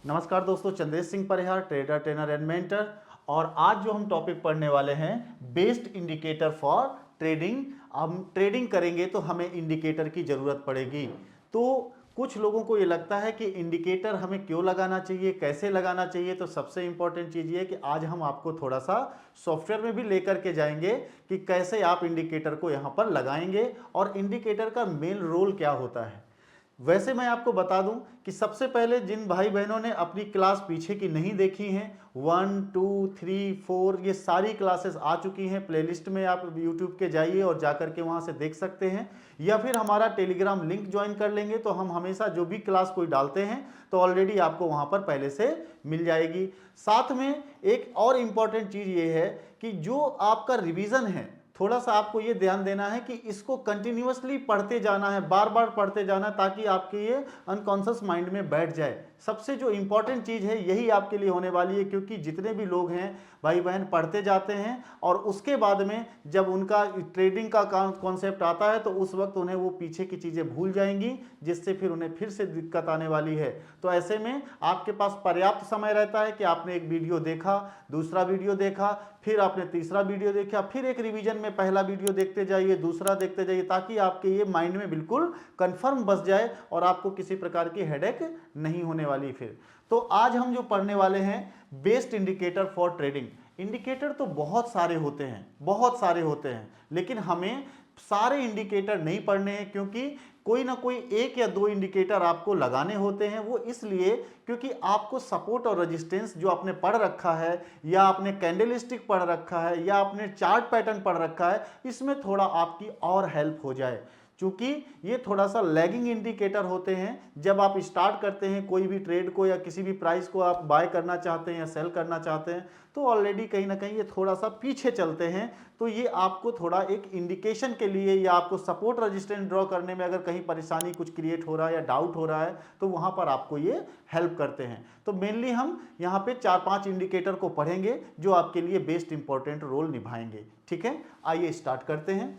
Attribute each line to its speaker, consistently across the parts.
Speaker 1: नमस्कार दोस्तों, Chandresh Singh Parihar, trader trainer and mentor. और आज जो हम टॉपिक पढ़ने वाले हैं, बेस्ट इंडिकेटर फॉर ट्रेडिंग। हम ट्रेडिंग करेंगे तो हमें इंडिकेटर की ज़रूरत पड़ेगी। तो कुछ लोगों को ये लगता है कि इंडिकेटर हमें क्यों लगाना चाहिए, कैसे लगाना चाहिए। तो सबसे इंपॉर्टेंट चीज़ ये है कि आज हम आपको थोड़ा सा सॉफ्टवेयर में भी लेकर के जाएंगे कि कैसे आप इंडिकेटर को यहाँ पर लगाएंगे और इंडिकेटर का मेन रोल क्या होता है। वैसे मैं आपको बता दूं कि सबसे पहले जिन भाई बहनों ने अपनी क्लास पीछे की नहीं देखी हैं, 1, 2, 3, 4 ये सारी क्लासेस आ चुकी हैं। प्लेलिस्ट में आप यूट्यूब के जाइए और जाकर के वहां से देख सकते हैं, या फिर हमारा टेलीग्राम लिंक ज्वाइन कर लेंगे तो हम हमेशा जो भी क्लास कोई डालते हैं तो ऑलरेडी आपको वहां पर पहले से मिल जाएगी। साथ में एक और इम्पॉर्टेंट चीज़ ये है कि जो आपका रिवीजन है, थोड़ा सा आपको ये ध्यान देना है कि इसको कंटिन्यूअसली पढ़ते जाना है, बार बार पढ़ते जाना, ताकि आपके ये अनकॉन्शियस माइंड में बैठ जाए। सबसे जो इंपॉर्टेंट चीज़ है यही आपके लिए होने वाली है, क्योंकि जितने भी लोग हैं भाई बहन पढ़ते जाते हैं और उसके बाद में जब उनका ट्रेडिंग का कॉन्सेप्ट आता है तो उस वक्त उन्हें वो पीछे की चीज़ें भूल जाएंगी, जिससे फिर उन्हें फिर से दिक्कत आने वाली है। तो ऐसे में आपके पास पर्याप्त समय रहता है कि आपने एक वीडियो देखा, दूसरा वीडियो देखा, फिर आपने तीसरा वीडियो देखा, फिर एक रिवीजन में पहला वीडियो देखते जाइए, दूसरा देखते जाइए, ताकि आपके ये माइंड में बिल्कुल कंफर्म बस जाए और आपको किसी प्रकार की हेडेक नहीं होने वाली फिर। तो आज हम जो पढ़ने वाले हैं, best indicator for trading. Indicator तो बहुत सारे होते हैं, बहुत सारे होते हैं, लेकिन हमें सारे इंडिकेटर नहीं पढ़ने हैं, क्योंकि कोई ना कोई एक या दो इंडिकेटर आपको लगाने होते हैं। वो इसलिए क्योंकि आपको सपोर्ट और रेजिस्टेंस जो आपने पढ़ रखा है, या आपने कैंडलस्टिक पढ़ रखा है, या आपने चार्ट पैटर्न पढ़ रखा है, इसमें थोड़ा आपकी और हेल्प हो जाए। चूंकि ये थोड़ा सा लैगिंग इंडिकेटर होते हैं। जब आप स्टार्ट करते हैं कोई भी ट्रेड को या किसी भी प्राइस को आप बाय करना चाहते हैं या सेल करना चाहते हैं, तो ऑलरेडी कहीं ना कहीं ये थोड़ा सा पीछे चलते हैं। तो ये आपको थोड़ा एक इंडिकेशन के लिए, या आपको सपोर्ट रेजिस्टेंस ड्रॉ करने में अगर कहीं परेशानी कुछ क्रिएट हो रहा है या डाउट हो रहा है, तो वहां पर आपको ये हेल्प करते हैं। तो मेनली हम यहाँ पे 4-5 इंडिकेटर को पढ़ेंगे जो आपके लिए बेस्ट इंपॉर्टेंट रोल निभाएंगे। ठीक है, आइए स्टार्ट करते हैं।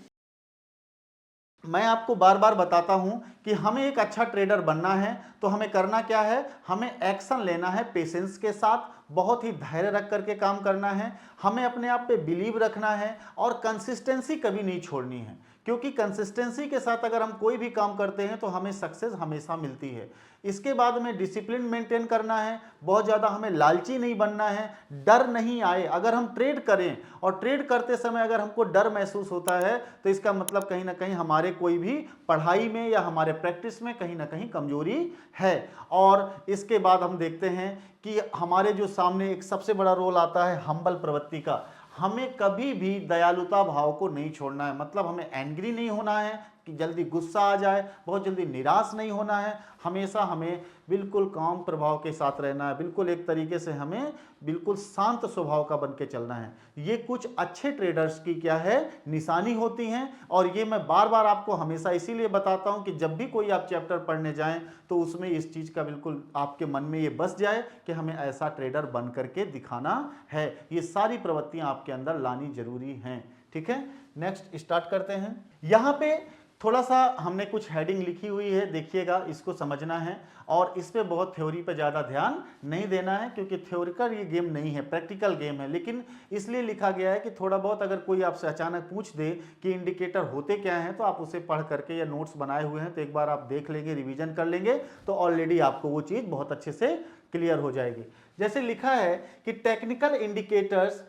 Speaker 1: मैं आपको बार बार बताता हूं कि हमें एक अच्छा ट्रेडर बनना है तो हमें करना क्या है, हमें एक्शन लेना है पेशेंस के साथ, बहुत ही धैर्य रख करके काम करना है, हमें अपने आप पे बिलीव रखना है और कंसिस्टेंसी कभी नहीं छोड़नी है। क्योंकि कंसिस्टेंसी के साथ अगर हम कोई भी काम करते हैं तो हमें सक्सेस हमेशा मिलती है। इसके बाद में डिसिप्लिन मेंटेन करना है, बहुत ज़्यादा हमें लालची नहीं बनना है, डर नहीं आए। अगर हम ट्रेड करें और ट्रेड करते समय अगर हमको डर महसूस होता है तो इसका मतलब कहीं ना कहीं हमारे कोई भी पढ़ाई में या हमारे प्रैक्टिस में कहीं ना कहीं कमजोरी है। और इसके बाद हम देखते हैं कि हमारे जो सामने एक सबसे बड़ा रोल आता है हम्बल प्रवृत्ति का। हमें कभी भी दयालुता भाव को नहीं छोड़ना है, मतलब हमें एंग्री नहीं होना है कि जल्दी गुस्सा आ जाए, बहुत जल्दी निराश नहीं होना है। हमेशा हमें बिल्कुल काम प्रभाव के साथ रहना है, बिल्कुल एक तरीके से हमें बिल्कुल शांत स्वभाव का बन के चलना है। ये कुछ अच्छे ट्रेडर्स की क्या है, निशानी होती हैं। और ये मैं बार बार आपको हमेशा इसीलिए बताता हूं कि जब भी कोई आप चैप्टर पढ़ने जाएं तो उसमें इस चीज़ का बिल्कुल आपके मन में ये बस जाए कि हमें ऐसा ट्रेडर बन करके दिखाना है। ये सारी प्रवृत्तियां आपके अंदर लानी जरूरी हैं। ठीक है, नेक्स्ट स्टार्ट करते हैं। यहाँ पे थोड़ा सा हमने कुछ हेडिंग लिखी हुई है, देखिएगा, इसको समझना है। और इस पे बहुत थ्योरी पे ज़्यादा ध्यान नहीं देना है, क्योंकि थ्योरिकल ये गेम नहीं है, प्रैक्टिकल गेम है। लेकिन इसलिए लिखा गया है कि थोड़ा बहुत अगर कोई आपसे अचानक पूछ दे कि इंडिकेटर होते क्या हैं, तो आप उसे पढ़ करके या नोट्स बनाए हुए हैं तो एक बार आप देख लेंगे, रिविजन कर लेंगे, तो ऑलरेडी आपको वो चीज़ बहुत अच्छे से क्लियर हो जाएगी। जैसे लिखा है कि technical indicators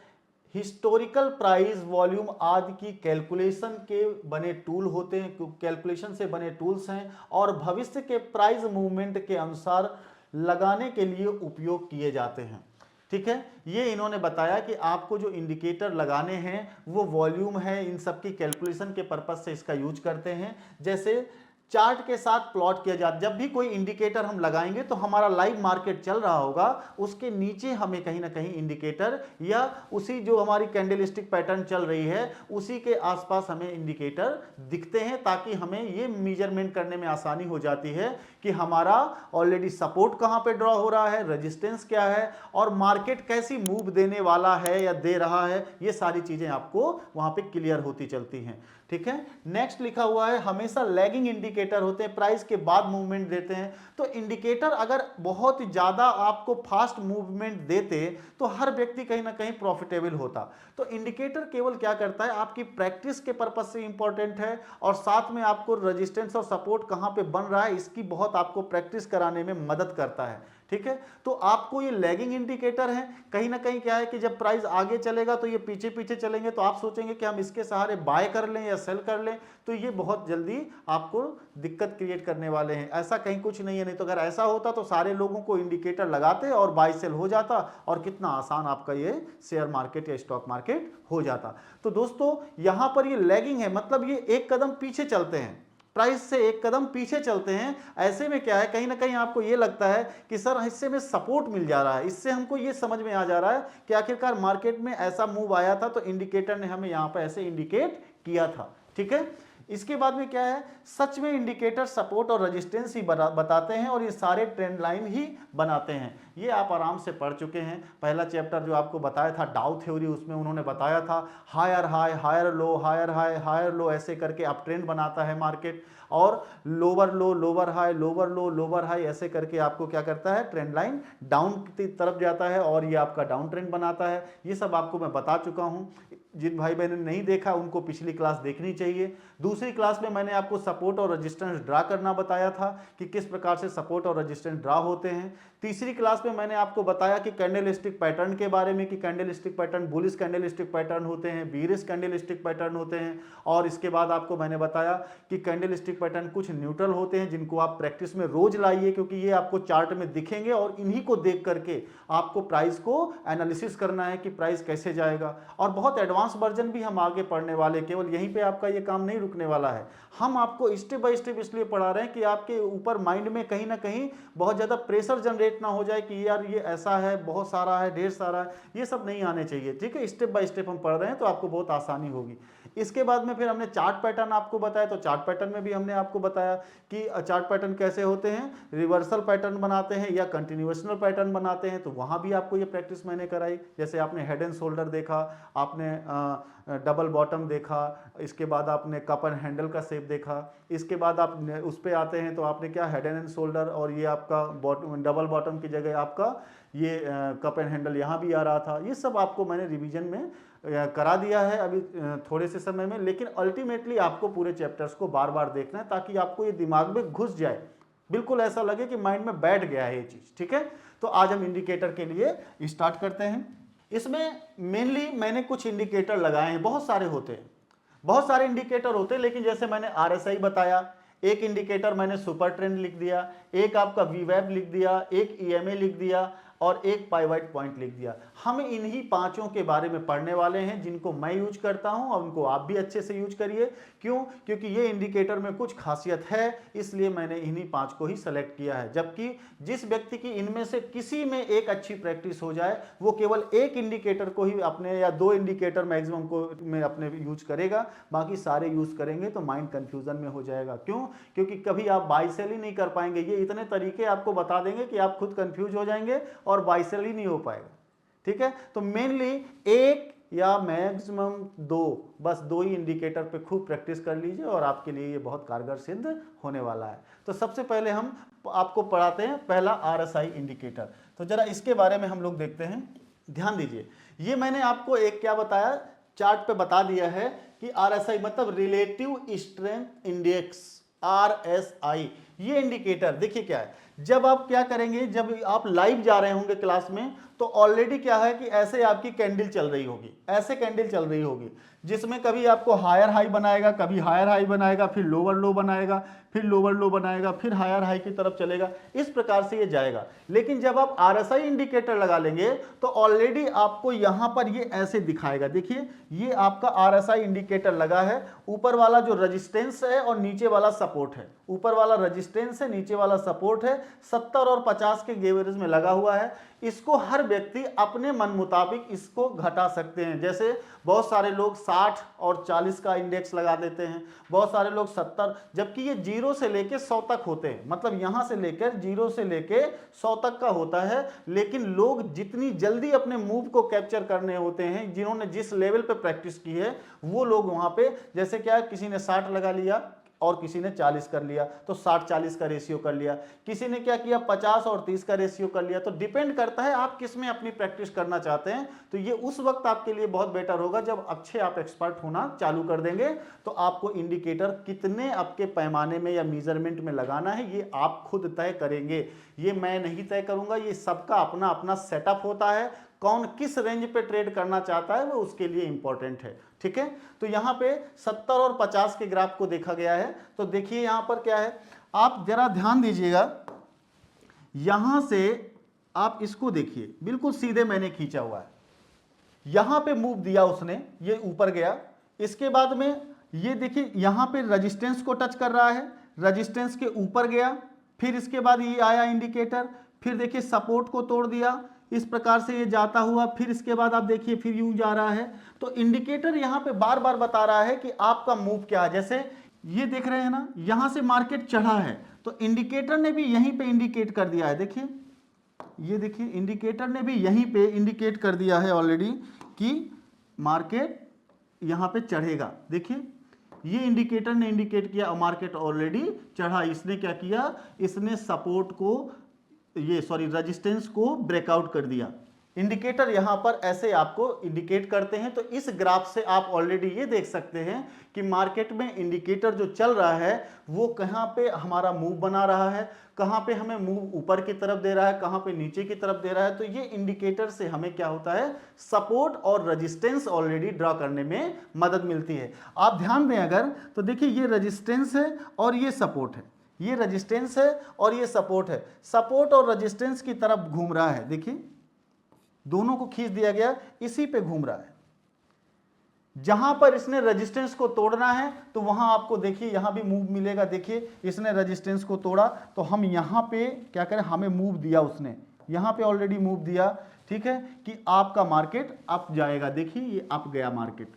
Speaker 1: historical price volume आदि की कैलकुलेशन के बने टूल होते हैं, कैलकुलेशन से बने टूल्स हैं, और भविष्य के प्राइस मूवमेंट के अनुसार लगाने के लिए उपयोग किए जाते हैं। ठीक है, ये इन्होंने बताया कि आपको जो इंडिकेटर लगाने हैं वो वॉल्यूम है, इन सब की कैलकुलेशन के पर्पज से इसका यूज करते हैं। जैसे चार्ट के साथ प्लॉट किया जाता, जब भी कोई इंडिकेटर हम लगाएंगे तो हमारा लाइव मार्केट चल रहा होगा, उसके नीचे हमें कहीं ना कहीं इंडिकेटर, या उसी जो हमारी कैंडलस्टिक पैटर्न चल रही है उसी के आसपास हमें इंडिकेटर दिखते हैं, ताकि हमें ये मेजरमेंट करने में आसानी हो जाती है कि हमारा ऑलरेडी सपोर्ट कहाँ पे ड्रॉ हो रहा है, रेजिस्टेंस क्या है, और मार्केट कैसी मूव देने वाला है या दे रहा है। ये सारी चीजें आपको वहां पे क्लियर होती चलती हैं। ठीक है। नेक्स्ट लिखा हुआ है हमेशा लैगिंग इंडिकेटर होते हैं, प्राइस के बाद मूवमेंट देते हैं। तो इंडिकेटर अगर बहुत ज्यादा आपको फास्ट मूवमेंट देते तो हर व्यक्ति कहीं ना कहीं प्रॉफिटेबल होता। तो इंडिकेटर केवल क्या करता है, आपकी प्रैक्टिस के पर्पज से इंपॉर्टेंट है और साथ में आपको रेजिस्टेंस और सपोर्ट कहां पे बन रहा है इसकी बहुत आपको प्रैक्टिस कराने में मदद करता है। ठीक है, तो आपको ये लैगिंग इंडिकेटर है, कहीं ना कहीं क्या है कि जब प्राइस आगे चलेगा तो ये पीछे पीछे चलेंगे, तो आप सोचेंगे कि हम इसके सहारे बाय कर लें या सेल कर लें, तो ये बहुत जल्दी आपको दिक्कत क्रिएट करने वाले हैं। ऐसा कहीं कुछ नहीं है, नहीं तो अगर ऐसा होता तो सारे लोगों को इंडिकेटर लगाते और बाय सेल हो जाता और कितना आसान आपका ये शेयर मार्केट या स्टॉक मार्केट हो जाता। तो दोस्तों यहां पर ये लैगिंग है, मतलब ये एक कदम पीछे चलते हैं, प्राइस से एक कदम पीछे चलते हैं। ऐसे में क्या है, कहीं ना कहीं आपको ये लगता है कि सर हिस्से में सपोर्ट मिल जा रहा है, इससे हमको ये समझ में आ जा रहा है कि आखिरकार मार्केट में ऐसा मूव आया था तो इंडिकेटर ने हमें यहां पर ऐसे इंडिकेट किया था। ठीक है, इसके बाद में क्या है, सच में इंडिकेटर सपोर्ट और रेजिस्टेंस ही बताते हैं और ये सारे ट्रेंड लाइन ही बनाते हैं। ये आप आराम से पढ़ चुके हैं। पहला चैप्टर जो आपको बताया था डाउ थ्योरी, उसमें उन्होंने बताया था higher high higher low, higher high higher low, ऐसे करके आप ट्रेंड बनाता है मार्केट, और lower low lower high lower low lower high, ऐसे करके आपको क्या करता है, ट्रेंड लाइन डाउन की तरफ जाता है और ये आपका डाउन ट्रेंड बनाता है। ये सब आपको मैं बता चुका हूं। जिन भाई बहनों ने नहीं देखा उनको पिछली क्लास देखनी चाहिए। दूसरी क्लास में मैंने आपको सपोर्ट और रेजिस्टेंस ड्रा करना बताया था कि किस प्रकार से सपोर्ट और रेजिस्टेंस ड्रा होते हैं। तीसरी क्लास में मैंने आपको बताया कि कैंडलस्टिक पैटर्न के बारे में, कि candlestick pattern bullish candlestick pattern होते हैं, बीरिश कैंडलस्टिक पैटर्न होते हैं, और इसके बाद आपको मैंने बताया कि कैंडलस्टिक पैटर्न कुछ न्यूट्रल होते हैं जिनको आप प्रैक्टिस में रोज लाइए, क्योंकि ये आपको चार्ट में दिखेंगे और इन्हीं को देख करके आपको प्राइस को एनालिसिस करना है कि प्राइस कैसे जाएगा। और बहुत एडवांस वर्जन भी हम आगे पढ़ने वाले, केवल यहीं पे आपका ये काम नहीं रुकने वाला है। हम आपको स्टेप बाय स्टेप इसलिए पढ़ा रहे हैं कि आपके ऊपर माइंड में कहीं ना कहीं बहुत ज़्यादा प्रेशर जनरेट ना हो जाए कि यार ये ऐसा है, बहुत सारा है, ढेर सारा है, ये सब नहीं आने चाहिए। ठीक है, स्टेप बाय स्टेप हम पढ़ रहे हैं तो आपको बहुत आसानी होगी। इसके बाद में फिर हमने चार्ट पैटर्न आपको बताया, तो चार्ट पैटर्न में भी हमने आपको बताया कि चार्ट पैटर्न कैसे होते हैं, रिवर्सल पैटर्न बनाते हैं या कंटिन्यूएशनल पैटर्न बनाते हैं, तो वहां भी आपको ये प्रैक्टिस मैंने कराई। जैसे आपने हेड एंड शोल्डर देखा, आपने डबल बॉटम देखा, इसके बाद आपने कप एंड हैंडल का शेप देखा, इसके बाद आप उस पर आते हैं तो आपने क्या, हेड एंड शोल्डर और ये आपका डबल बॉटम की जगह आपका ये कप एंड हैंडल यहाँ भी आ रहा था। ये सब आपको मैंने रिवीजन में करा दिया है अभी थोड़े से समय में, लेकिन अल्टीमेटली आपको पूरे चैप्टर्स को बार बार देखना है ताकि आपको ये दिमाग में घुस जाए, बिल्कुल ऐसा लगे कि माइंड में बैठ गया है ये चीज। ठीक है, तो आज हम इंडिकेटर के लिए स्टार्ट करते हैं। इसमें मेनली मैंने कुछ इंडिकेटर लगाए हैं, बहुत सारे होते हैं, बहुत सारे इंडिकेटर होते हैं, लेकिन जैसे मैंने RSI बताया, एक इंडिकेटर मैंने सुपर ट्रेंड लिख दिया, एक आपका वीवेब लिख दिया, एक EMA लिख दिया और एक पाइवट पॉइंट लिख दिया। हम इन्हीं पांचों के बारे में पढ़ने वाले हैं जिनको मैं यूज करता हूं और उनको आप भी अच्छे से यूज करिए। क्यों? क्योंकि ये इंडिकेटर में कुछ खासियत है, इसलिए मैंने इन्हीं पांच को ही सेलेक्ट किया है। जबकि जिस व्यक्ति की इनमें से किसी में एक अच्छी प्रैक्टिस हो जाए वो केवल एक इंडिकेटर को ही अपने, या दो इंडिकेटर मैक्सिमम को में अपने यूज करेगा, बाकी सारे यूज करेंगे तो माइंड कंफ्यूजन में हो जाएगा। क्यों? क्योंकि कभी आप बाय सेल ही नहीं कर पाएंगे। ये इतने तरीके आपको बता देंगे कि आप खुद कंफ्यूज हो जाएंगे और बाय सेल ही नहीं हो पाएगा। ठीक है, तो मेनली एक या मैक्सिमम दो, बस दो ही इंडिकेटर पे खूब प्रैक्टिस कर लीजिए और आपके लिए ये बहुत कारगर सिद्ध होने वाला है। तो सबसे पहले हम आपको पढ़ाते हैं पहला RSI इंडिकेटर। तो जरा इसके बारे में हम लोग देखते हैं, ध्यान दीजिए। ये मैंने आपको एक क्या बताया, चार्ट पे बता दिया है कि RSI मतलब रिलेटिव स्ट्रेंथ इंडेक्स, RSI। ये इंडिकेटर देखिए क्या है, जब आप क्या करेंगे, जब आप लाइव जा रहे होंगे क्लास में तो ऑलरेडी क्या है कि ऐसे आपकी कैंडल चल रही होगी, ऐसे कैंडल चल रही होगी जिसमें कभी आपको हायर हाई बनाएगा, कभी हायर हाई बनाएगा, फिर लोअर लो बनाएगा, फिर लोअर लो बनाएगा, फिर हायर हाई की तरफ चलेगा, इस प्रकार से ये जाएगा। लेकिन जब आप RSI इंडिकेटर लगा लेंगे तो ऑलरेडी आपको यहां पर ये ऐसे दिखाएगा। देखिए ये आपका RSI इंडिकेटर लगा है, ऊपर वाला जो रेजिस्टेंस है और नीचे वाला सपोर्ट है, ऊपर वाला रेजिस्टेंस है, नीचे वाला सपोर्ट है, 70 और 50 के एवरेज में लगा हुआ है। इसको हर व्यक्ति अपने मन मुताबिक इसको घटा सकते हैं। जैसे बहुत सारे लोग 60 और 40 का इंडेक्स लगा देते हैं, बहुत सारे लोग 70, जबकि ये 0 से लेके 100 तक होते हैं, मतलब यहां से लेकर 0 से लेके 100 तक का होता है। लेकिन लोग जितनी जल्दी अपने मूव को कैप्चर करने होते हैं, जिन्होंने जिस लेवल पे प्रैक्टिस की है, वो लोग वहां पे, जैसे क्या किसी ने 60 लगा लिया और किसी ने 40 कर लिया तो 60-40 का रेशियो कर लिया, किसी ने क्या किया 50 और 30 का रेशियो कर लिया। तो डिपेंड करता है आप किस में अपनी प्रैक्टिस करना चाहते हैं। तो ये उस वक्त आपके लिए बहुत बेटर होगा जब अच्छे आप एक्सपर्ट होना चालू कर देंगे। तो आपको इंडिकेटर कितने आपके पैमाने में या मेजरमेंट में लगाना है ये आप खुद तय करेंगे, ये मैं नहीं तय करूंगा। ये सबका अपना अपना सेटअप होता है, कौन किस रेंज पे ट्रेड करना चाहता है वो उसके लिए इंपॉर्टेंट है। ठीक है, तो यहां पे 70 और 50 के ग्राफ को देखा गया है। तो देखिए यहां पर क्या है, आप जरा ध्यान दीजिएगा, यहां से आप इसको देखिए, बिल्कुल सीधे मैंने खींचा हुआ है, यहां पे मूव दिया उसने, ये ऊपर गया, इसके बाद में ये देखिए यहां पे रेजिस्टेंस को टच कर रहा है, रेजिस्टेंस के ऊपर गया, फिर इसके बाद ये आया इंडिकेटर, फिर देखिए सपोर्ट को तोड़ दिया, इस प्रकार से ये जाता हुआ, फिर इसके बाद आप देखिए फिर यूं जा रहा है। तो इंडिकेटर यहां पे बार बार बता रहा है कि आपका मूव क्या है। जैसे ये देख रहे हैं ना, यहां से मार्केट चढ़ा है तो इंडिकेटर ने भी यहीं पे इंडिकेट कर दिया है। देखिए ये देखिए इंडिकेटर ने भी यहीं पे इंडिकेट कर दिया है ऑलरेडी कि मार्केट यहां पे चढ़ेगा। देखिए ये इंडिकेटर ने इंडिकेट किया, मार्केट ऑलरेडी चढ़ा। इसने क्या किया, इसने सपोर्ट को रेजिस्टेंस को ब्रेकआउट कर दिया। इंडिकेटर यहां पर ऐसे आपको इंडिकेट करते हैं। तो इस ग्राफ से आप ऑलरेडी ये देख सकते हैं कि मार्केट में इंडिकेटर जो चल रहा है वो कहां पे हमारा मूव बना रहा है, कहां पे हमें मूव ऊपर की तरफ दे रहा है, कहां पे नीचे की तरफ दे रहा है। तो ये इंडिकेटर से हमें क्या होता है, सपोर्ट और रेजिस्टेंस ऑलरेडी ड्रॉ करने में मदद मिलती है। आप ध्यान दें अगर, तो देखिए ये रेजिस्टेंस है और ये सपोर्ट है, ये रेजिस्टेंस है और ये सपोर्ट है। सपोर्ट और रेजिस्टेंस की तरफ घूम रहा है, देखिए दोनों को खींच दिया गया, इसी पे घूम रहा है। जहां पर इसने रेजिस्टेंस को तोड़ना है तो वहां आपको देखिए यहां भी मूव मिलेगा। देखिए इसने रेजिस्टेंस को तोड़ा तो हम यहां पे क्या करें, हमें मूव दिया उसने, यहां पे ऑलरेडी मूव दिया। ठीक है, कि आपका मार्केट अप जाएगा। देखिए ये अप गया मार्केट।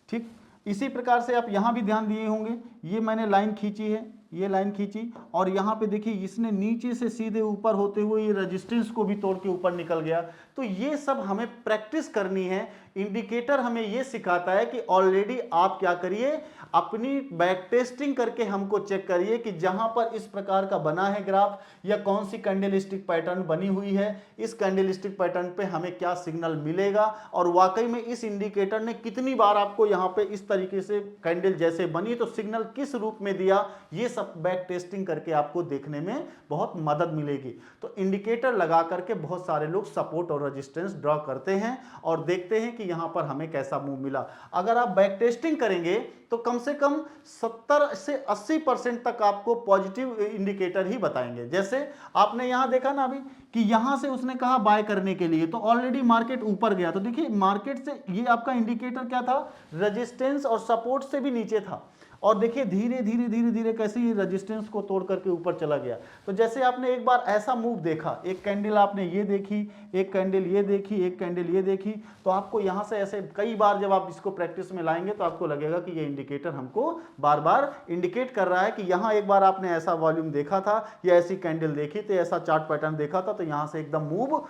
Speaker 1: ठीक, इसी प्रकार से आप यहां भी ध्यान दिए होंगे, ये मैंने लाइन खींची है, ये लाइन खींची और यहाँ पे देखिए इसने नीचे से सीधे ऊपर होते हुए ये रेजिस्टेंस को भी तोड़ के ऊपर निकल गया। तो ये सब हमें प्रैक्टिस करनी है। इंडिकेटर हमें ये सिखाता है कि ऑलरेडी आप क्या करिए, अपनी बैक टेस्टिंग करके हमको चेक करिए कि जहां पर इस प्रकार का बना है ग्राफ या कौन सी कैंडलस्टिक पैटर्न बनी हुई है, इस कैंडलस्टिक पैटर्न पे हमें क्या सिग्नल मिलेगा और वाकई में इस इंडिकेटर ने कितनी बार आपको यहाँ पे इस तरीके से कैंडल जैसे बनी तो सिग्नल किस रूप में दिया, ये सब बैक टेस्टिंग करके आपको देखने में बहुत मदद मिलेगी। तो इंडिकेटर लगा करके बहुत सारे लोग सपोर्ट और रेजिस्टेंस ड्रॉ करते हैं और देखते हैं कि यहां पर हमें कैसा मूव मिला। अगर आप बैक टेस्टिंग करेंगे तो कम से कम 70 से 80% तक आपको पॉजिटिव इंडिकेटर ही बताएंगे। जैसे आपने यहां देखा ना अभी कि यहां से उसने कहा बाय करने के लिए, तो ऑलरेडी मार्केट ऊपर गया। तो देखिए मार्केट से ये आपका इंडिकेटर क्या था, रेजिस्टेंस और सपोर्ट से भी नीचे था और देखिए धीरे धीरे धीरे धीरे कैसे ये रेजिस्टेंस को तोड़ करके ऊपर चला गया। तो जैसे आपने एक बार ऐसा मूव देखा, एक कैंडल आपने ये देखी, एक कैंडल ये देखी, एक कैंडल ये देखी, तो आपको यहाँ से ऐसे कई बार जब आप इसको प्रैक्टिस में लाएंगे तो आपको लगेगा कि ये इंडिकेटर हमको बार बार इंडिकेट कर रहा है कि यहाँ एक बार आपने ऐसा वॉल्यूम देखा था या ऐसी कैंडल देखी थी, ऐसा चार्ट पैटर्न देखा था, तो यहाँ से एकदम मूव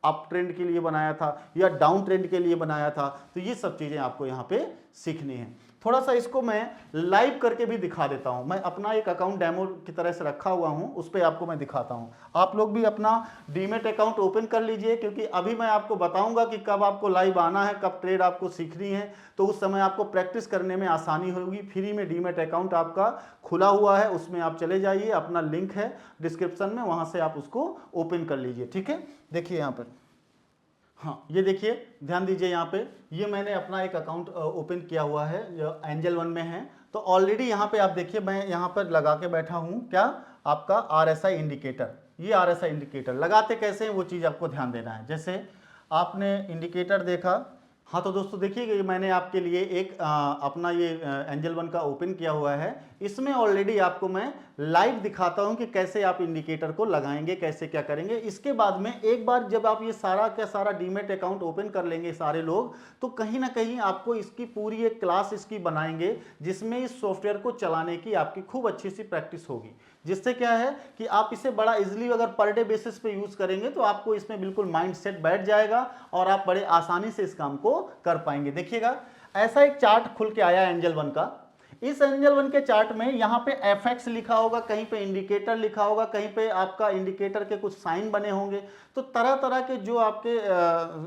Speaker 1: अप ट्रेंड के लिए बनाया था या डाउन ट्रेंड के लिए बनाया था। तो ये सब चीजें आपको यहाँ पे सीखनी है। थोड़ा सा इसको मैं लाइव करके भी दिखा देता हूं। मैं अपना एक अकाउंट डेमो की तरह से रखा हुआ हूं, उस पर आपको मैं दिखाता हूं। आप लोग भी अपना डीमेट अकाउंट ओपन कर लीजिए, क्योंकि अभी मैं आपको बताऊंगा कि कब आपको लाइव आना है, कब ट्रेड आपको सीखनी है, तो उस समय आपको प्रैक्टिस करने में आसानी होगी। फ्री में डीमेट अकाउंट आपका खुला हुआ है, उसमें आप चले जाइए, अपना लिंक है डिस्क्रिप्शन में, वहां से आप उसको ओपन कर लीजिए। ठीक है, देखिए यहाँ पर, हाँ ये देखिए ध्यान दीजिए, यहाँ पे ये मैंने अपना एक अकाउंट ओपन किया हुआ है जो एंजल वन में है। तो ऑलरेडी यहाँ पे आप देखिए मैं यहाँ पर लगा के बैठा हूँ क्या, आपका RSI इंडिकेटर। ये RSI इंडिकेटर लगाते कैसे हैं वो चीज़ आपको ध्यान देना है। जैसे आपने इंडिकेटर देखा, हाँ तो दोस्तों देखिए मैंने आपके लिए एक अपना ये एंजल वन का ओपन किया हुआ है। इसमें ऑलरेडी आपको मैं लाइव दिखाता हूं कि कैसे आप इंडिकेटर को लगाएंगे, कैसे क्या करेंगे। इसके बाद में एक बार जब आप ये सारा का सारा डीमेट अकाउंट ओपन कर लेंगे सारे लोग, तो कहीं ना कहीं आपको इसकी पूरी एक क्लास इसकी बनाएंगे जिसमें इस सॉफ्टवेयर को चलाने की आपकी खूब अच्छी सी प्रैक्टिस होगी, जिससे क्या है कि आप इसे बड़ा इजीली अगर पर डे बेसिस पे यूज करेंगे तो आपको इसमें बिल्कुल माइंड सेट बैठ जाएगा और आप बड़े आसानी से इस काम को कर पाएंगे। देखिएगा ऐसा एक चार्ट खुल के आया एंजल वन का। इस एंजल वन के चार्ट में यहाँ पे एफएक्स लिखा होगा, कहीं पे इंडिकेटर लिखा होगा, कहीं पे आपका इंडिकेटर के कुछ साइन बने होंगे। तो तरह तरह के जो आपके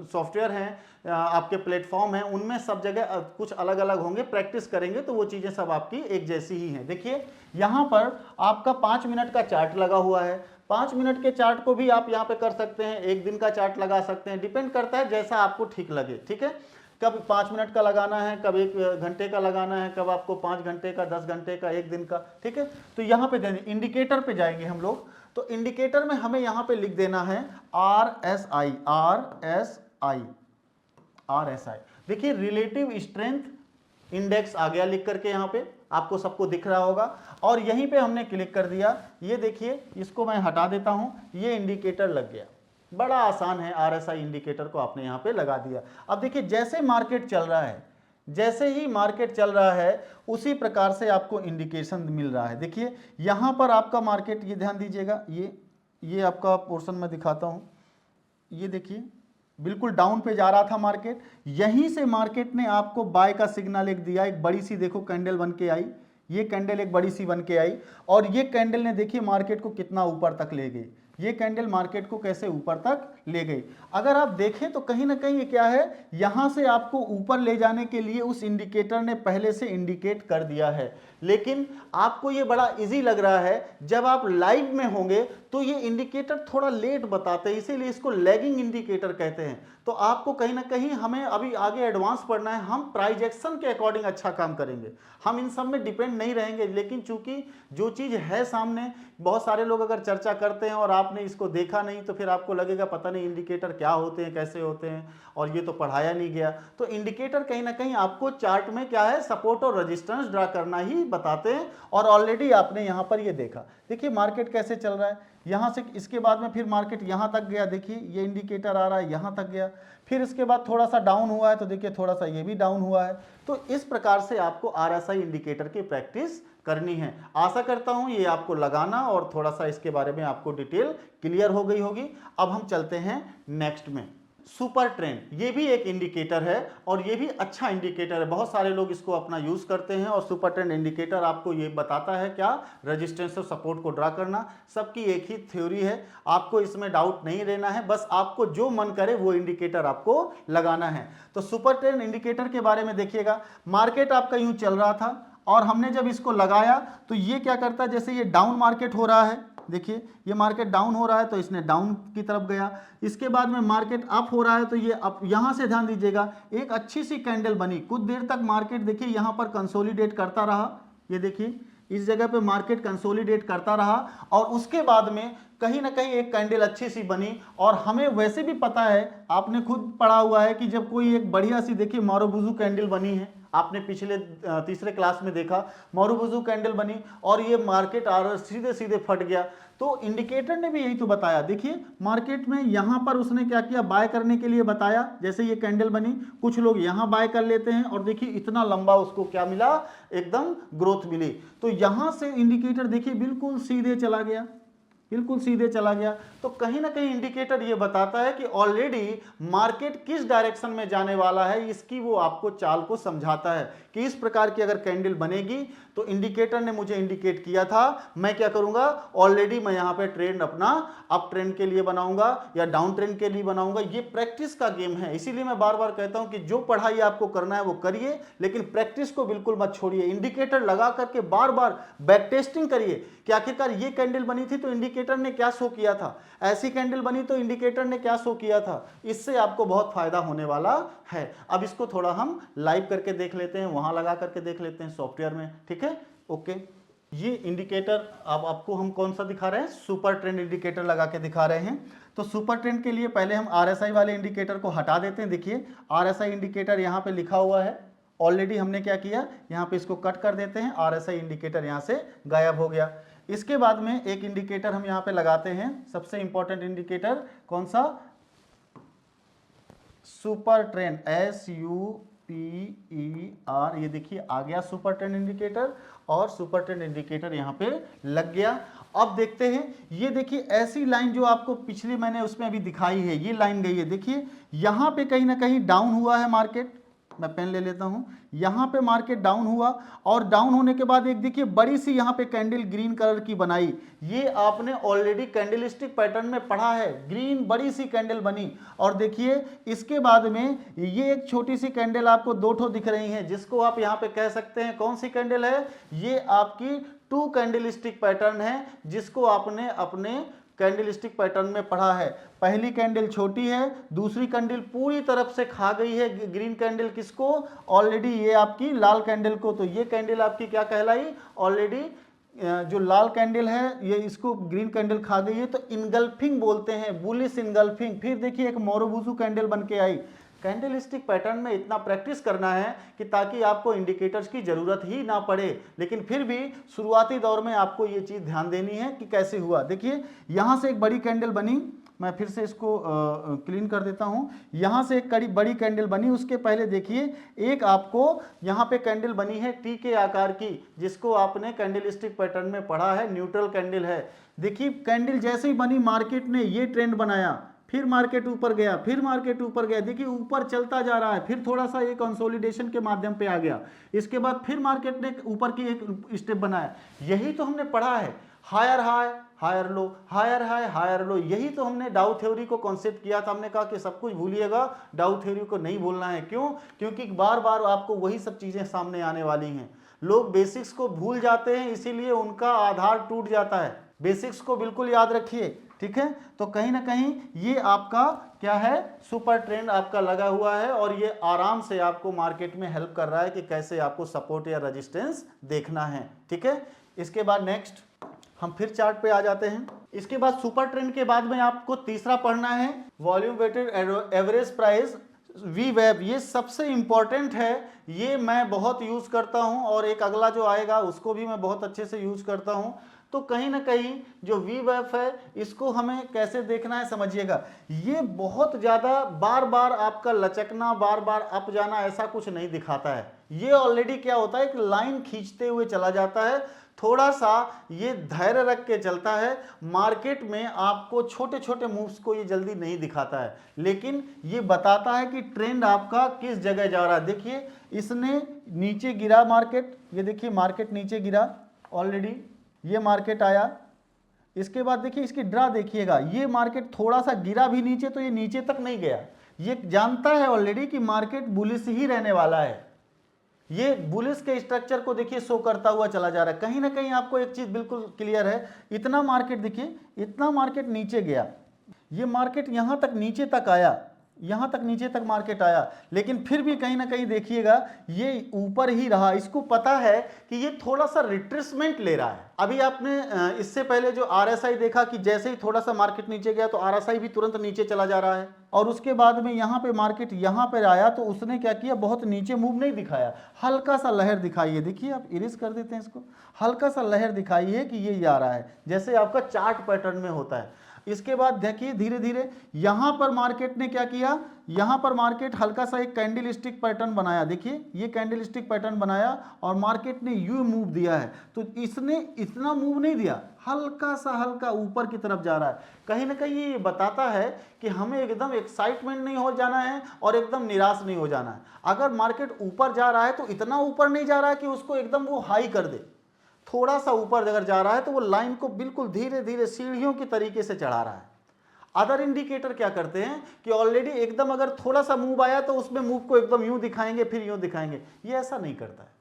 Speaker 1: सॉफ्टवेयर हैं, आपके प्लेटफॉर्म हैं, उनमें सब जगह कुछ अलग अलग होंगे। प्रैक्टिस करेंगे तो वो चीज़ें सब आपकी एक जैसी ही हैं। देखिए यहाँ पर आपका 5 मिनट का चार्ट लगा हुआ है। 5 मिनट के चार्ट को भी आप यहाँ पे कर सकते हैं, एक दिन का चार्ट लगा सकते हैं, डिपेंड करता है जैसा आपको ठीक लगे। ठीक है, कब 5 मिनट का लगाना है, कब 1 घंटे का लगाना है, कब आपको 5 घंटे का, 10 घंटे का, एक दिन का। ठीक है, तो यहाँ पे इंडिकेटर पे जाएंगे हम लोग। तो इंडिकेटर में हमें यहाँ पे लिख देना है RSI, RSI, RSI। देखिए रिलेटिव स्ट्रेंथ इंडेक्स आ गया लिख करके, यहाँ पे आपको सबको दिख रहा होगा। और यहीं पे हमने क्लिक कर दिया। ये देखिए, इसको मैं हटा देता हूँ, ये इंडिकेटर लग गया। बड़ा आसान है, आरएसआई इंडिकेटर को आपने यहाँ पे लगा दिया। अब देखिए जैसे मार्केट चल रहा है, जैसे ही मार्केट चल रहा है उसी प्रकार से आपको इंडिकेशन मिल रहा है। देखिए यहाँ पर आपका मार्केट, ये ध्यान दीजिएगा, ये आपका पोर्शन मैं दिखाता हूँ। ये देखिए बिल्कुल डाउन पे जा रहा था मार्केट, यहीं से मार्केट ने आपको बाय का सिग्नल एक दिया, एक बड़ी सी देखो कैंडल बन के आई, ये कैंडल एक बड़ी सी बन के आई और ये कैंडल ने देखिए मार्केट को कितना ऊपर तक ले गई। ये कैंडल मार्केट को कैसे ऊपर तक ले गई, अगर आप देखें तो कहीं ना कहीं ये क्या है, यहां से आपको ऊपर ले जाने के लिए उस इंडिकेटर ने पहले से इंडिकेट कर दिया है। लेकिन आपको ये बड़ा इजी लग रहा है, जब आप लाइव में होंगे तो ये इंडिकेटर थोड़ा लेट बताते हैं, इसीलिए इसको लैगिंग इंडिकेटर कहते हैं। तो आपको कहीं ना कहीं, हमें अभी आगे एडवांस पढ़ना है, हम प्राइस एक्शन के अकॉर्डिंग अच्छा काम करेंगे, हम इन सब में डिपेंड नहीं रहेंगे। लेकिन चूंकि जो चीज़ है सामने, बहुत सारे लोग अगर चर्चा करते हैं और आपने इसको देखा नहीं तो फिर आपको लगेगा पता नहीं इंडिकेटर क्या होते हैं, कैसे होते हैं, और ये तो पढ़ाया नहीं गया। तो इंडिकेटर कहीं ना कहीं आपको चार्ट में क्या है, सपोर्ट और रेजिस्टेंस ड्रा करना ही बताते हैं। और ऑलरेडी आपने यहाँ पर ये देखा, देखिए मार्केट कैसे चल रहा है, यहाँ से इसके बाद में फिर मार्केट यहाँ तक गया, देखिए ये इंडिकेटर आ रहा है यहाँ तक गया, फिर इसके बाद थोड़ा सा डाउन हुआ है तो देखिए थोड़ा सा ये भी डाउन हुआ है। तो इस प्रकार से आपको आरएसआई इंडिकेटर की प्रैक्टिस करनी है। आशा करता हूं ये आपको लगाना और थोड़ा सा इसके बारे में आपको डिटेल क्लियर हो गई होगी। अब हम चलते हैं नेक्स्ट में, सुपर ट्रेंड। ये भी एक इंडिकेटर है और ये भी अच्छा इंडिकेटर है, बहुत सारे लोग इसको अपना यूज करते हैं। और सुपर ट्रेंड इंडिकेटर आपको ये बताता है क्या, रेजिस्टेंस और सपोर्ट को ड्रा करना। सबकी एक ही थ्योरी है, आपको इसमें डाउट नहीं रहना है, बस आपको जो मन करे वो इंडिकेटर आपको लगाना है। तो सुपर ट्रेंड इंडिकेटर के बारे में देखिएगा, मार्केट आपका यूं चल रहा था और हमने जब इसको लगाया तो ये क्या करता है, जैसे ये डाउन मार्केट हो रहा है, देखिए ये मार्केट डाउन हो रहा है तो इसने डाउन की तरफ गया। इसके बाद में मार्केट अप हो रहा है तो ये अप, यहाँ से ध्यान दीजिएगा एक अच्छी सी कैंडल बनी, कुछ देर तक मार्केट देखिए यहाँ पर कंसोलिडेट करता रहा। ये देखिए इस जगह पे मार्केट कंसोलिडेट करता रहा और उसके बाद में कहीं ना कहीं एक कैंडल अच्छी सी बनी। और हमें वैसे भी पता है, आपने खुद पढ़ा हुआ है कि जब कोई एक बढ़िया सी, देखिए मारुबुजू कैंडल बनी है, आपने पिछले तीसरे क्लास में देखा, मारुबुजू कैंडल बनी और ये मार्केट सीधे सीधे फट गया। तो इंडिकेटर ने भी यही तो बताया, देखिए मार्केट में यहाँ पर उसने क्या किया, बाय करने के लिए बताया। जैसे ये कैंडल बनी, कुछ लोग यहाँ बाय कर लेते हैं और देखिए इतना लंबा उसको क्या मिला, एकदम ग्रोथ मिली। तो यहाँ से इंडिकेटर देखिए बिल्कुल सीधे चला गया, बिल्कुल सीधे चला गया। तो कहीं ना कहीं इंडिकेटर ये बताता है कि ऑलरेडी मार्केट किस डायरेक्शन में जाने वाला है, इसकी वो आपको चाल को समझाता है कि इस प्रकार की अगर कैंडल बनेगी तो इंडिकेटर ने मुझे इंडिकेट किया था, मैं क्या करूंगा, ऑलरेडी मैं यहाँ पे ट्रेंड अपना अप ट्रेंड के लिए बनाऊंगा या डाउन ट्रेंड के लिए बनाऊंगा। ये प्रैक्टिस का गेम है, इसीलिए मैं बार बार कहता हूं कि जो पढ़ाई आपको करना है वो करिए, लेकिन प्रैक्टिस को बिल्कुल मत छोड़िए। इंडिकेटर लगा करके बार बार बैक टेस्टिंग करिए कि आखिरकार ये कैंडल बनी थी तो इंडिकेटर ने क्या शो किया था, ऐसी कैंडल बनी तो इंडिकेटर ने क्या शो किया था। इससे आपको बहुत फायदा होने वाला है। अब इसको थोड़ा हम लाइव करके देख लेते हैं, वहां लगा करके देख लेते हैं सॉफ्टवेयर में, ठीक है। ओके, ये इंडिकेटर अब आपको हम कौन सा दिखा रहे हैं, सुपर ट्रेंड इंडिकेटर लगा के दिखा रहे हैं। तो सुपर ट्रेंड के लिए पहले हम आरएसआई वाले इंडिकेटर को हटा देते हैं। देखिए आरएसआई इंडिकेटर यहाँ पे लिखा हुआ है ऑलरेडी हमने क्या किया, यहाँ पे इसको कट कर देते हैं, RSI इंडिकेटर यहाँ से गायब हो गया। इसके बाद में एक इंडिकेटर हम यहाँ पे लगाते हैं, सबसे इंपॉर्टेंट इंडिकेटर कौन सा, सुपर ट्रेंड, SUPER, ये देखिए आ गया सुपर ट्रेंड इंडिकेटर, और सुपर ट्रेंड इंडिकेटर यहाँ पे लग गया। अब देखते हैं, ये देखिए ऐसी लाइन जो आपको पिछली मैंने उसमें अभी दिखाई है, ये लाइन गई है, देखिए यहाँ पे कहीं ना कहीं डाउन हुआ है मार्केट, मैं पेन ले लेता हूं, यहां पे मार्केट डाउन हुआ, और डाउन होने के बाद एक देखिए बड़ी सी यहां पे कैंडल ग्रीन कलर की बनाई, ये आपने ऑलरेडी कैंडलस्टिक पैटर्न में पढ़ा है, ग्रीन बड़ी सी कैंडल बनी, और देखिए इसके बाद में ये एक छोटी सी कैंडल आपको दो ठो दिख रही है, जिसको आप यहां पे कह सकते हैं कौन सी कैंडल है, ये आपकी 2 कैंडलस्टिक पैटर्न है, जिसको आपने अपने कैंडलस्टिक पैटर्न में पढ़ा है। पहली कैंडल छोटी है, दूसरी कैंडल पूरी तरफ से खा गई है ग्रीन कैंडल किसको, ऑलरेडी ये आपकी लाल कैंडल को, तो ये कैंडल आपकी क्या कहलाई, ऑलरेडी जो लाल कैंडल है ये इसको ग्रीन कैंडल खा गई है, तो इनगल्फिंग बोलते हैं, बुलिश इनगल्फिंग। फिर देखिए एक मोरोबुजू कैंडल बन के आई। कैंडलस्टिक पैटर्न में इतना प्रैक्टिस करना है कि ताकि आपको इंडिकेटर्स की जरूरत ही ना पड़े, लेकिन फिर भी शुरुआती दौर में आपको ये चीज ध्यान देनी है कि कैसे हुआ। देखिए यहां से एक बड़ी कैंडल बनी, मैं फिर से इसको क्लीन कर देता हूं, यहां से एक बड़ी कैंडल बनी, उसके पहले देखिए एक आपको यहां पे कैंडल बनी है टी के आकार की, जिसको आपने कैंडलस्टिक पैटर्न में पढ़ा है, न्यूट्रल कैंडल है। देखिए कैंडल जैसे ही बनी, मार्केट ने ये ट्रेंड बनाया, फिर मार्केट ऊपर गया, फिर मार्केट ऊपर गया, देखिए ऊपर चलता जा रहा है, फिर थोड़ा सा ये कंसोलिडेशन के माध्यम पे आ गया, इसके बाद फिर मार्केट ने ऊपर की एक स्टेप बनाया। यही तो हमने पढ़ा है, higher high higher low, higher high higher low, यही तो हमने डाउ थ्योरी को कॉन्सेप्ट किया था। हमने कहा कि सब कुछ भूलिएगा, डाउ थ्योरी को नहीं भूलना है। क्यों? क्योंकि बार बार आपको वही सब चीजें सामने आने वाली हैं। लोग बेसिक्स को भूल जाते हैं, इसीलिए उनका आधार टूट जाता है। बेसिक्स को बिल्कुल याद रखिए, ठीक है। तो कहीं ना कहीं ये आपका क्या है, सुपर ट्रेंड आपका लगा हुआ है, और ये आराम से आपको मार्केट में हेल्प कर रहा है कि कैसे आपको सपोर्ट या रेजिस्टेंस देखना है, ठीक है। इसके बाद नेक्स्ट हम फिर चार्ट पे आ जाते हैं। इसके बाद सुपर ट्रेंड के बाद में आपको तीसरा पढ़ना है volume weighted average price, VWAP। ये सबसे इंपॉर्टेंट है, ये मैं बहुत यूज करता हूं, और एक अगला जो आएगा उसको भी मैं बहुत अच्छे से यूज करता हूं। तो कहीं ना कहीं जो VWAP है, इसको हमें कैसे देखना है समझिएगा। ये बहुत ज़्यादा बार बार आपका लचकना, बार बार अप जाना ऐसा कुछ नहीं दिखाता है। ये ऑलरेडी क्या होता है, एक लाइन खींचते हुए चला जाता है, थोड़ा सा ये धैर्य रख के चलता है। मार्केट में आपको छोटे छोटे मूव्स को ये जल्दी नहीं दिखाता है, लेकिन ये बताता है कि ट्रेंड आपका किस जगह जा रहा है। देखिए इसने नीचे गिरा मार्केट, ये देखिए मार्केट नीचे गिरा ऑलरेडी, ये मार्केट आया, इसके बाद देखिए इसकी ड्रा देखिएगा, ये मार्केट थोड़ा सा गिरा भी नीचे, तो ये नीचे तक नहीं गया। ये जानता है ऑलरेडी कि मार्केट बुलिश ही रहने वाला है। ये बुलिश के स्ट्रक्चर को देखिए शो करता हुआ चला जा रहा है। कहीं ना कहीं आपको एक चीज बिल्कुल क्लियर है, इतना मार्केट देखिए, इतना मार्केट नीचे गया, ये मार्केट यहां तक नीचे तक आया, यहां तक नीचे तक मार्केट आया, लेकिन फिर भी कहीं ना कहीं देखिएगा ये ऊपर ही रहा। इसको पता है कि ये थोड़ा सा रिट्रेसमेंट ले रहा है। अभी आपने इससे पहले जो RSI देखा कि जैसे ही थोड़ा सा मार्केट नीचे गया तो RSI भी तुरंत नीचे चला जा रहा है, और उसके बाद में यहाँ पे मार्केट यहाँ पे आया तो उसने क्या किया, बहुत नीचे मूव नहीं दिखाया, हल्का सा लहर दिखाई है। देखिए आप इरेज कर देते हैं इसको, हल्का सा लहर दिखाई है कि ये आ रहा है, जैसे आपका चार्ट पैटर्न में होता है। इसके बाद देखिए धीरे धीरे यहां पर मार्केट ने क्या किया, यहां पर मार्केट हल्का सा एक कैंडल स्टिक पैटर्न बनाया। देखिए ये कैंडल स्टिक पैटर्न बनाया और मार्केट ने यू मूव दिया है, तो इसने इतना मूव नहीं दिया, हल्का सा हल्का ऊपर की तरफ जा रहा है। कहीं ना कहीं ये बताता है कि हमें एकदम एक्साइटमेंट नहीं हो जाना है और एकदम निराश नहीं हो जाना है। अगर मार्केट ऊपर जा रहा है तो इतना ऊपर नहीं जा रहा है कि उसको एकदम वो हाई कर दे, थोड़ा सा ऊपर अगर जा रहा है तो वो लाइन को बिल्कुल धीरे धीरे सीढ़ियों की तरीके से चढ़ा रहा है। अदर इंडिकेटर क्या करते हैं कि ऑलरेडी एकदम अगर थोड़ा सा मूव आया तो उसमें मूव को एकदम यूं दिखाएंगे फिर यूं दिखाएंगे, ये ऐसा नहीं करता है।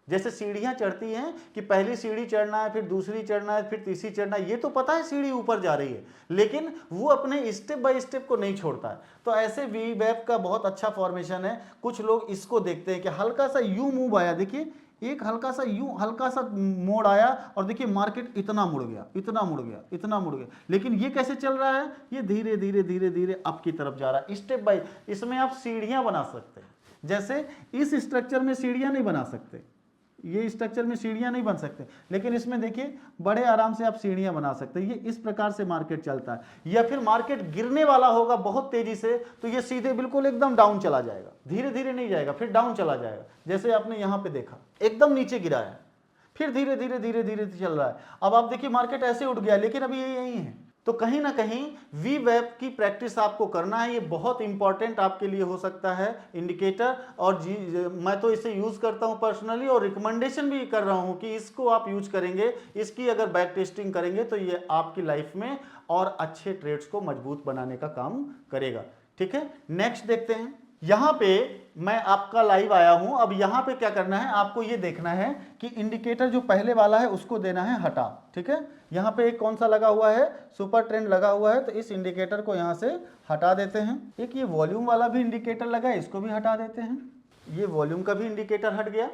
Speaker 1: जैसे सीढ़ियां चढ़ती हैं कि पहली सीढ़ी चढ़ना है, फिर दूसरी चढ़ना है, फिर तीसरी चढ़ना है, ये तो पता है सीढ़ी ऊपर जा रही है, लेकिन वो अपने स्टेप बाय स्टेप को नहीं छोड़ता है। तो ऐसे VWAP का बहुत अच्छा फॉर्मेशन है। कुछ लोग इसको देखते हैं कि हल्का सा यू मूव आया, देखिए एक हल्का सा यूं हल्का सा मोड़ आया और देखिए मार्केट इतना मुड़ गया, इतना मुड़ गया, इतना मुड़ गया, लेकिन ये कैसे चल रहा है, ये धीरे धीरे धीरे धीरे अप की तरफ जा रहा है, स्टेप बाय। इसमें आप सीढ़ियां बना सकते हैं, जैसे इस स्ट्रक्चर में सीढ़ियां नहीं बना सकते, ये स्ट्रक्चर में सीढ़ियां नहीं बन सकते, लेकिन इसमें देखिए बड़े आराम से आप सीढ़ियां बना सकते हैं। ये इस प्रकार से मार्केट चलता है। या फिर मार्केट गिरने वाला होगा बहुत तेजी से, तो ये सीधे बिल्कुल एकदम डाउन चला जाएगा, धीरे धीरे नहीं जाएगा, फिर डाउन चला जाएगा। जैसे आपने यहां पे देखा एकदम नीचे गिरा है, फिर धीरे धीरे धीरे धीरे चल रहा है। अब आप देखिए मार्केट ऐसे उठ गया, लेकिन अभी ये यही है। तो कहीं ना कहीं वी वेब की प्रैक्टिस आपको करना है, ये बहुत इंपॉर्टेंट आपके लिए हो सकता है इंडिकेटर। और मैं तो इसे यूज करता हूं पर्सनली, और रिकमेंडेशन भी कर रहा हूं कि इसको आप यूज करेंगे, इसकी अगर बैक टेस्टिंग करेंगे तो ये आपकी लाइफ में और अच्छे ट्रेड्स को मजबूत बनाने का काम करेगा। ठीक है, नेक्स्ट देखते हैं। यहां पे मैं आपका लाइव आया हूं। अब यहां पे क्या करना है, आपको ये देखना है कि इंडिकेटर जो पहले वाला है उसको देना है हटा। ठीक है, यहां पे एक कौन सा लगा हुआ है, सुपर ट्रेंड लगा हुआ है, तो इस इंडिकेटर को यहां से हटा देते हैं। एक ये वॉल्यूम वाला भी इंडिकेटर लगा है, इसको भी हटा देते हैं। ये वॉल्यूम का भी इंडिकेटर हट गया।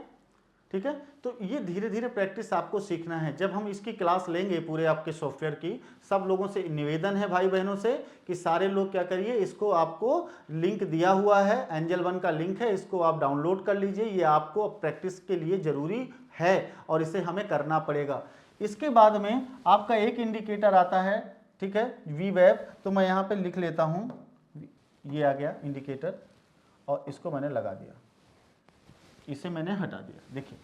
Speaker 1: ठीक है, तो ये धीरे धीरे प्रैक्टिस आपको सीखना है। जब हम इसकी क्लास लेंगे पूरे आपके सॉफ्टवेयर की, सब लोगों से निवेदन है भाई बहनों से कि सारे लोग क्या करिए, इसको आपको लिंक दिया हुआ है, एंजल वन का लिंक है, इसको आप डाउनलोड कर लीजिए। ये आपको प्रैक्टिस के लिए जरूरी है और इसे हमें करना पड़ेगा। इसके बाद में आपका एक इंडिकेटर आता है, ठीक है, वी वेब। तो मैं यहाँ पे लिख लेता हूँ, ये आ गया इंडिकेटर और इसको मैंने लगा दिया, इसे मैंने हटा दिया। देखिए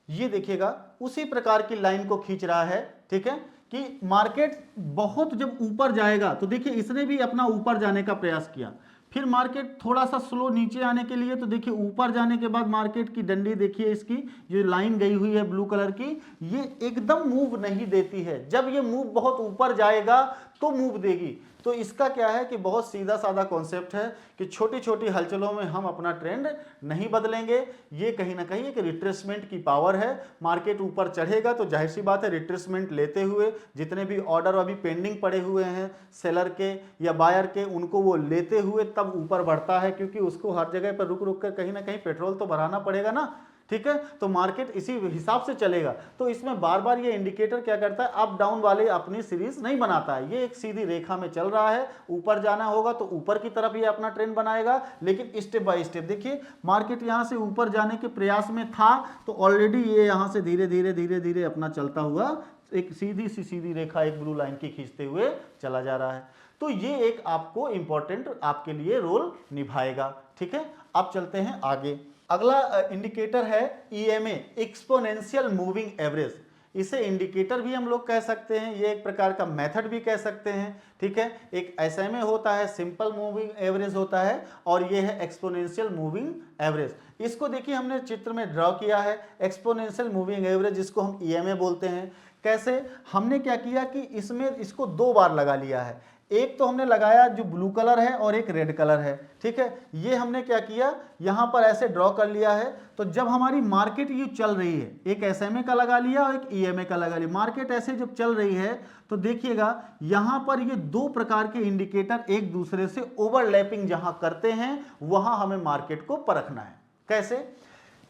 Speaker 1: ये देखिएगा उसी प्रकार की लाइन को खींच रहा है। ठीक है, कि मार्केट बहुत जब ऊपर जाएगा तो देखिए इसने भी अपना ऊपर जाने का प्रयास किया, फिर मार्केट थोड़ा सा स्लो नीचे आने के लिए, तो देखिए ऊपर जाने के बाद मार्केट की डंडी देखिए, इसकी जो लाइन गई हुई है ब्लू कलर की, ये एकदम मूव नहीं देती है। जब ये मूव बहुत ऊपर जाएगा तो मूव देगी। तो इसका क्या है कि बहुत सीधा साधा कॉन्सेप्ट है कि छोटी छोटी हलचलों में हम अपना ट्रेंड नहीं बदलेंगे। ये कहीं ना कहीं एक रिट्रेसमेंट की पावर है। मार्केट ऊपर चढ़ेगा तो जाहिर सी बात है रिट्रेसमेंट लेते हुए जितने भी ऑर्डर अभी पेंडिंग पड़े हुए हैं सेलर के या बायर के, उनको वो लेते हुए तब ऊपर बढ़ता है, क्योंकि उसको हर जगह पर रुक रुक कर कहीं ना कहीं पेट्रोल तो भराना पड़ेगा ना। ठीक है, तो मार्केट इसी हिसाब से चलेगा। तो इसमें बार बार ये इंडिकेटर क्या करता है, अप डाउन वाले अपनी सीरीज नहीं बनाता है। ये एक सीधी रेखा में चल रहा है, ऊपर जाना होगा तो ऊपर की तरफ ये अपना ट्रेंड बनाएगा, लेकिन स्टेप बाय स्टेप। देखिए मार्केट यहाँ से ऊपर जाने के प्रयास में था, तो ऑलरेडी ये यहाँ से धीरे धीरे धीरे धीरे अपना चलता हुआ एक सीधी रेखा एक ब्लू लाइन की खींचते हुए चला जा रहा है। तो ये एक आपको इंपॉर्टेंट आपके लिए रोल निभाएगा। ठीक है, अब चलते हैं आगे। अगला इंडिकेटर है EMA, एक्सपोनेंशियल मूविंग एवरेज। इसे इंडिकेटर भी हम लोग कह सकते हैं, ये एक प्रकार का मेथड भी कह सकते हैं। ठीक है, एक SMA होता है, सिंपल मूविंग एवरेज होता है, और ये है एक्सपोनेंशियल मूविंग एवरेज। इसको देखिए हमने चित्र में ड्रॉ किया है, एक्सपोनेंशियल मूविंग एवरेज, जिसको हम EMA बोलते हैं। कैसे, हमने क्या किया कि इसमें इसको दो बार लगा लिया है। एक तो हमने लगाया जो ब्लू कलर है और एक रेड कलर है। ठीक है, ये हमने क्या किया, यहां पर ऐसे ड्रॉ कर लिया है। तो जब हमारी मार्केट ये चल रही है, एक SMA का लगा लिया और एक EMA का लगा लिया, मार्केट ऐसे जब चल रही है तो देखिएगा यहां पर ये दो प्रकार के इंडिकेटर एक दूसरे से ओवरलैपिंग जहां करते हैं, वहां हमें मार्केट को परखना है। कैसे,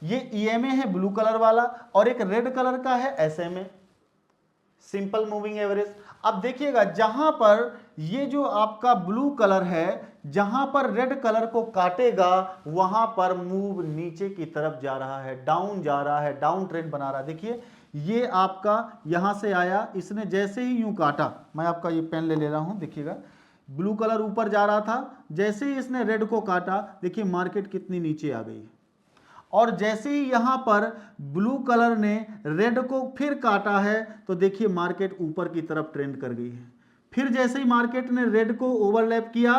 Speaker 1: ये EMA है ब्लू कलर वाला और एक रेड कलर का है SMA, सिंपल मूविंग एवरेज। अब देखिएगा जहां पर ये जो आपका ब्लू कलर है, जहां पर रेड कलर को काटेगा वहां पर मूव नीचे की तरफ जा रहा है, डाउन जा रहा है, डाउन ट्रेंड बना रहा है। देखिए ये आपका यहां से आया, इसने जैसे ही यूं काटा, मैं आपका ये पेन ले रहा हूं, देखिएगा ब्लू कलर ऊपर जा रहा था, जैसे ही इसने रेड को काटा देखिए मार्केट कितनी नीचे आ गई। और जैसे ही यहां पर ब्लू कलर ने रेड को फिर काटा है तो देखिए मार्केट ऊपर की तरफ ट्रेंड कर गई है। फिर जैसे ही मार्केट ने रेड को ओवरलैप किया,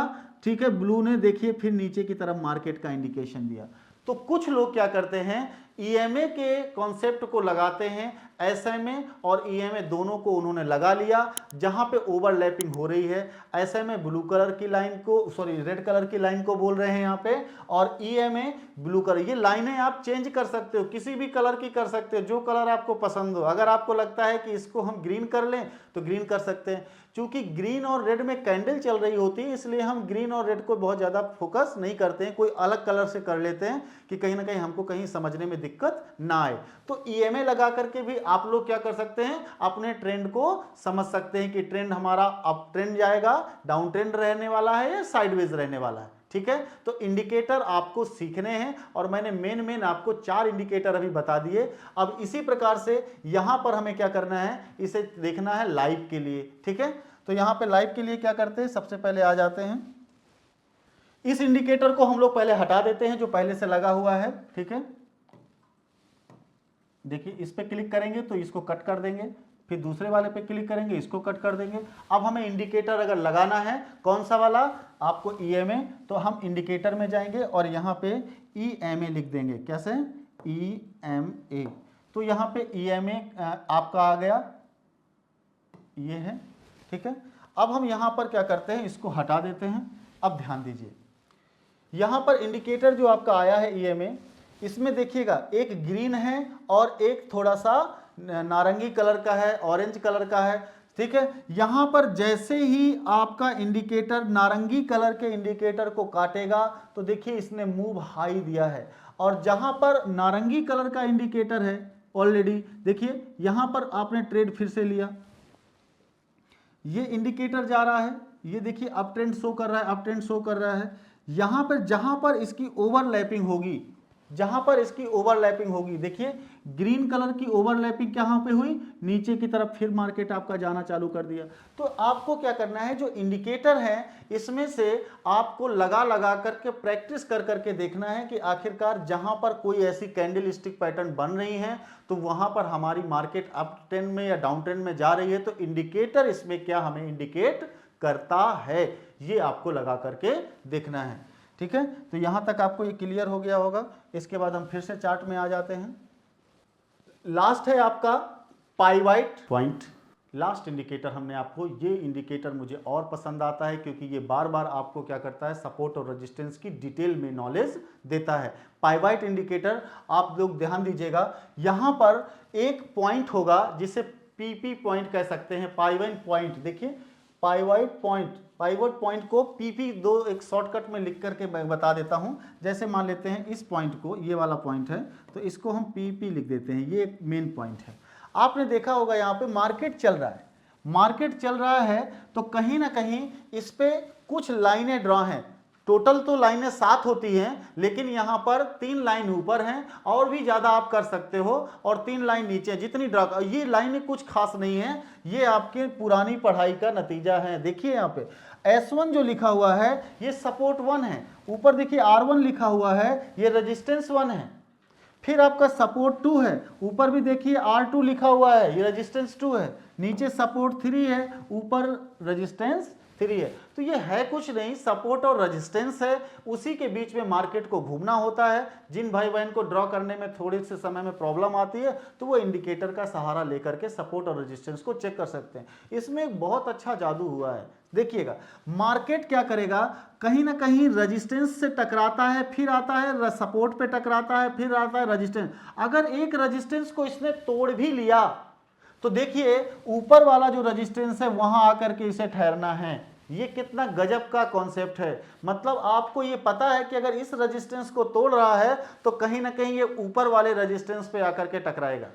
Speaker 1: ठीक है, ब्लू ने देखिए फिर नीचे की तरफ मार्केट का इंडिकेशन दिया। तो कुछ लोग क्या करते हैं, EMA के कॉन्सेप्ट को लगाते हैं, SMA और EMA दोनों को उन्होंने लगा लिया। जहां पे ओवरलैपिंग हो रही है, SMA ब्लू कलर की लाइन को, सॉरी रेड कलर की लाइन को बोल रहे हैं यहाँ पे, और EMA ब्लू कलर। ये लाइनें आप चेंज कर सकते हो, किसी भी कलर की कर सकते हो, जो कलर आपको पसंद हो। अगर आपको लगता है कि इसको हम ग्रीन कर लें तो ग्रीन कर सकते हैं। चूंकि ग्रीन और रेड में कैंडल चल रही होती है, इसलिए हम ग्रीन और रेड को बहुत ज्यादा फोकस नहीं करते हैं, कोई अलग कलर से कर लेते हैं कि कहीं ना कहीं हमको कहीं समझने में दिक्कत ना आए। तो ईएमए लगा करके भी आप लोग क्या कर सकते हैं, अपने ट्रेंड को समझ सकते हैं कि ट्रेंड हमारा अप ट्रेंड जाएगा, डाउन ट्रेंड रहने वाला है या साइडवेज रहने वाला है। ठीक है, तो इंडिकेटर आपको सीखने हैं और मैंने मेन आपको 4 इंडिकेटर अभी बता दिए। अब इसी प्रकार से यहां पर हमें क्या करना है, इसे देखना है लाइव के लिए। ठीक है, तो यहां पे लाइव के लिए क्या करते हैं, सबसे पहले आ जाते हैं, इस इंडिकेटर को हम लोग पहले हटा देते हैं जो पहले से लगा हुआ है। ठीक है, देखिए इस पे क्लिक करेंगे तो इसको कट कर देंगे, फिर दूसरे वाले पे क्लिक करेंगे, इसको कट कर देंगे। अब हमें इंडिकेटर अगर लगाना है, कौन सा वाला, आपको ईएमए, तो हम इंडिकेटर में जाएंगे और यहाँ पे ईएमए लिख देंगे। कैसे, ईएमए, तो यहाँ पे ईएमए आपका आ गया, ये है। ठीक है, अब हम यहाँ पर क्या करते हैं, इसको हटा देते हैं। अब ध्यान दीजिए, यहाँ पर इंडिकेटर जो आपका आया है ईएमए, इसमें देखिएगा एक ग्रीन है और एक थोड़ा सा नारंगी कलर का है, ऑरेंज कलर का है। ठीक है, यहां पर जैसे ही आपका इंडिकेटर नारंगी कलर के इंडिकेटर को काटेगा तो देखिए इसने मूव हाई दिया है, और जहां पर नारंगी कलर का इंडिकेटर है ऑलरेडी, देखिए यहां पर आपने ट्रेड फिर से लिया, ये इंडिकेटर जा रहा है, ये देखिए अप ट्रेंड शो कर रहा है, अप ट्रेंड शो कर रहा है। यहां पर जहां पर इसकी ओवरलैपिंग होगी, जहां पर इसकी ओवरलैपिंग होगी, देखिए ग्रीन कलर की ओवरलैपिंग कहां पे हुई, नीचे की तरफ, फिर मार्केट आपका जाना चालू कर दिया। तो आपको क्या करना है, जो इंडिकेटर है इसमें से आपको लगा लगा करके प्रैक्टिस कर करके देखना है कि आखिरकार जहां पर कोई ऐसी कैंडल स्टिक पैटर्न बन रही है तो वहां पर हमारी मार्केट अप ट्रेंड में या डाउन ट्रेंड में जा रही है, तो इंडिकेटर इसमें क्या हमें इंडिकेट करता है, ये आपको लगा करके देखना है। ठीक है, तो यहां तक आपको ये क्लियर हो गया होगा। इसके बाद हम फिर से चार्ट में आ जाते हैं। लास्ट है आपका पाइवाइट पॉइंट, लास्ट इंडिकेटर हमने आपको, ये इंडिकेटर मुझे और पसंद आता है क्योंकि ये बार बार आपको क्या करता है, सपोर्ट और रेजिस्टेंस की डिटेल में नॉलेज देता है। पाइवाइट इंडिकेटर आप लोग ध्यान दीजिएगा, यहां पर एक पॉइंट होगा जिसे पीपी पॉइंट कह सकते हैं, पाइवाइट पॉइंट। देखिए पाइवाइट पॉइंट, पाइवट पॉइंट को पीपी दो एक शॉर्टकट में लिख करके मैं बता देता हूं। जैसे मान लेते हैं इस पॉइंट को, ये वाला पॉइंट है, तो इसको हम पीपी लिख देते हैं, ये एक मेन पॉइंट है। आपने देखा होगा यहाँ पे मार्केट चल रहा है, मार्केट चल रहा है तो कहीं ना कहीं इस पे कुछ लाइनें ड्रॉ हैं। टोटल तो लाइनें 7 होती हैं, लेकिन यहाँ पर 3 लाइन ऊपर हैं, और भी ज़्यादा आप कर सकते हो, और 3 लाइन नीचे, जितनी ड्रॉ, ये लाइनें कुछ खास नहीं है, ये आपके पुरानी पढ़ाई का नतीजा है। देखिए यहाँ पे S1 जो लिखा हुआ है ये सपोर्ट 1 है, ऊपर देखिए R1 लिखा हुआ है, ये रेजिस्टेंस 1 है, फिर आपका सपोर्ट 2 है, ऊपर भी देखिए R2 लिखा हुआ है, ये रेजिस्टेंस 2 है, नीचे सपोर्ट 3 है, ऊपर रेजिस्टेंस 3 है। तो ये है कुछ नहीं, सपोर्ट और रेजिस्टेंस है, उसी के बीच में मार्केट को घूमना होता है। जिन भाई बहन को ड्रॉ करने में थोड़े से समय में प्रॉब्लम आती है तो वो इंडिकेटर का सहारा लेकर के सपोर्ट और रेजिस्टेंस को चेक कर सकते हैं। इसमें एक बहुत अच्छा जादू हुआ है, देखिएगा मार्केट क्या करेगा, कहीं ना कहीं रेजिस्टेंस से टकराता है, फिर आता है सपोर्ट पे टकराता है, फिर आता है रेजिस्टेंस। अगर एक रेजिस्टेंस को इसने तोड़ भी लिया तो देखिए ऊपर वाला जो रेजिस्टेंस है वहां आकर के इसे ठहरना है। ये कितना गजब का कॉन्सेप्ट है, मतलब आपको ये पता है कि अगर इस रेजिस्टेंस को तोड़ रहा है तो कहीं ना कहीं ये ऊपर वाले रेजिस्टेंस पे आकर के टकराएगा,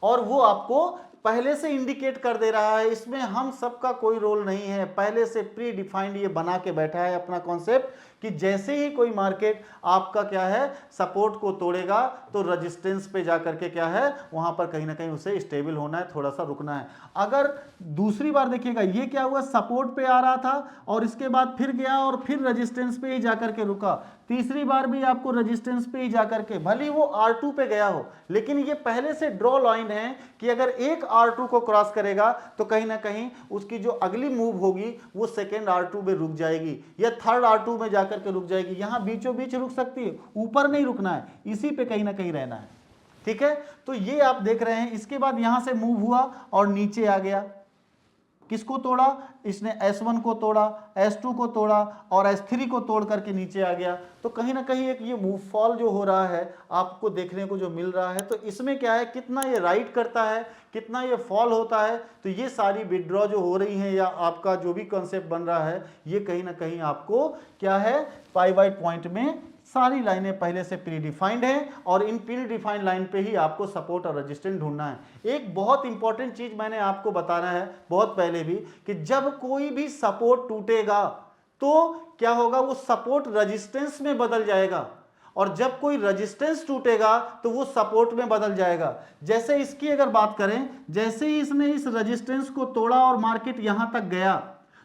Speaker 1: और वो आपको पहले से इंडिकेट कर दे रहा है। इसमें हम सबका कोई रोल नहीं है, पहले से प्री डिफाइंड ये बना के बैठा है अपना कॉन्सेप्ट कि जैसे ही कोई मार्केट आपका क्या है सपोर्ट को तोड़ेगा तो रेजिस्टेंस पे जाकर के क्या है वहां पर कहीं ना कहीं उसे स्टेबल होना है, थोड़ा सा रुकना है। अगर दूसरी बार देखिएगा ये क्या हुआ, सपोर्ट पे आ रहा था और इसके बाद फिर गया और फिर रेजिस्टेंस पे ही जाकर के रुका, तीसरी बार भी आपको रेजिस्टेंस पे ही जाकर के, भले वो R2 पे गया हो, लेकिन ये पहले से ड्रॉ लाइन है कि अगर एक R2 को क्रॉस करेगा तो कहीं ना कहीं उसकी जो अगली मूव होगी वो सेकेंड R2 में रुक जाएगी या थर्ड R2 में जाकर के रुक जाएगी। यहां बीचों बीच रुक सकती है, ऊपर नहीं रुकना है, इसी पे कहीं ना कहीं रहना है। ठीक है, तो ये आप देख रहे हैं। इसके बाद यहां से मूव हुआ और नीचे आ गया, किसको तोड़ा, इसने S1 को तोड़ा, S2 को तोड़ा और S3 को तोड़ करके नीचे आ गया। तो कहीं ना कहीं एक ये मूव फॉल जो हो रहा है आपको देखने को जो मिल रहा है, तो इसमें क्या है, कितना ये राइट करता है, कितना ये फॉल होता है। तो ये सारी विड्रॉ जो हो रही है या आपका जो भी कॉन्सेप्ट बन रहा है ये कहीं ना कहीं आपको क्या है पाई वाई पॉइंट में सारी लाइनें पहले से प्री डिफाइंड हैं और इन प्री डिफाइंड लाइन पे ही आपको सपोर्ट और रेजिस्टेंस ढूंढना है। एक बहुत इंपॉर्टेंट चीज मैंने आपको बताना है बहुत पहले भी कि जब कोई भी सपोर्ट टूटेगा तो क्या होगा, वो सपोर्ट रेजिस्टेंस में बदल जाएगा और जब कोई रेजिस्टेंस टूटेगा तो वो सपोर्ट में बदल जाएगा। जैसे इसकी अगर बात करें, जैसे ही इसने इस रेजिस्टेंस को तोड़ा और मार्केट यहां तक गया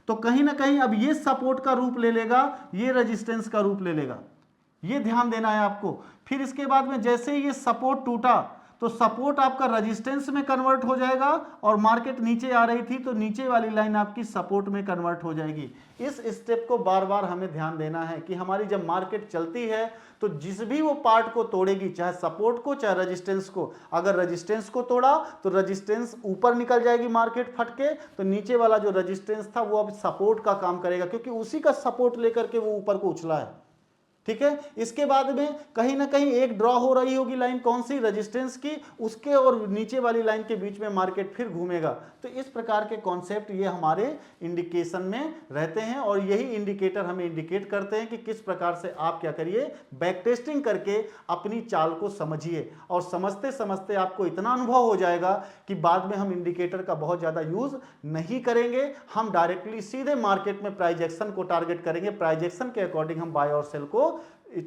Speaker 1: तो कहीं ना कहीं अब ये सपोर्ट का रूप ले लेगा, ये रेजिस्टेंस का रूप ले लेगा, ये ध्यान देना है आपको। फिर इसके बाद में जैसे ही ये सपोर्ट टूटा तो सपोर्ट आपका रेजिस्टेंस में कन्वर्ट हो जाएगा और मार्केट नीचे आ रही थी तो नीचे वाली लाइन आपकी सपोर्ट में कन्वर्ट हो जाएगी। इस स्टेप को बार बार हमें ध्यान देना है कि हमारी जब मार्केट चलती है तो जिस भी वो पार्ट को तोड़ेगी, चाहे सपोर्ट को चाहे रेजिस्टेंस को, अगर रेजिस्टेंस को तोड़ा तो रेजिस्टेंस ऊपर निकल जाएगी मार्केट फट के, तो नीचे वाला जो रेजिस्टेंस था वो अब सपोर्ट का काम करेगा क्योंकि उसी का सपोर्ट लेकर के वो ऊपर को उछला है। ठीक है, इसके बाद में कहीं ना कहीं एक ड्रॉ हो रही होगी लाइन, कौन सी, रेजिस्टेंस की, उसके और नीचे वाली लाइन के बीच में मार्केट फिर घूमेगा। तो इस प्रकार के कॉन्सेप्ट ये हमारे इंडिकेशन में रहते हैं और यही इंडिकेटर हमें इंडिकेट करते हैं कि किस प्रकार से आप क्या करिए, बैक टेस्टिंग करके अपनी चाल को समझिए और समझते समझते आपको इतना अनुभव हो जाएगा कि बाद में हम इंडिकेटर का बहुत ज़्यादा यूज नहीं करेंगे, हम डायरेक्टली सीधे मार्केट में प्राइस एक्शन को टारगेट करेंगे, प्राइस एक्शन के अकॉर्डिंग हम बाय और सेल को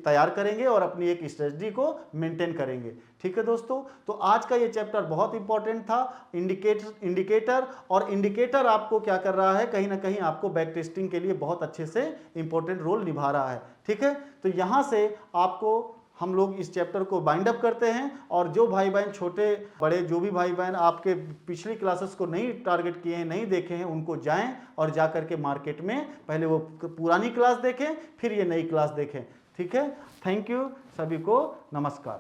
Speaker 1: तैयार करेंगे और अपनी एक स्ट्रेटजी को मेंटेन करेंगे। ठीक है दोस्तों, तो आज का ये चैप्टर बहुत इंपॉर्टेंट था, इंडिकेटर और इंडिकेटर आपको क्या कर रहा है, कहीं ना कहीं आपको बैक टेस्टिंग के लिए बहुत अच्छे से इंपॉर्टेंट रोल निभा रहा है। ठीक है, तो यहां से आपको हम लोग इस चैप्टर को बाइंड अप करते हैं और जो भाई बहन छोटे बड़े जो भी भाई बहन आपके पिछली क्लासेस को नहीं टारगेट किए हैं, नहीं देखे हैं, उनको जाएं और जा करके मार्केट में पहले वो पुरानी क्लास देखें फिर ये नई क्लास देखें। ठीक है, थैंक यू, सभी को नमस्कार।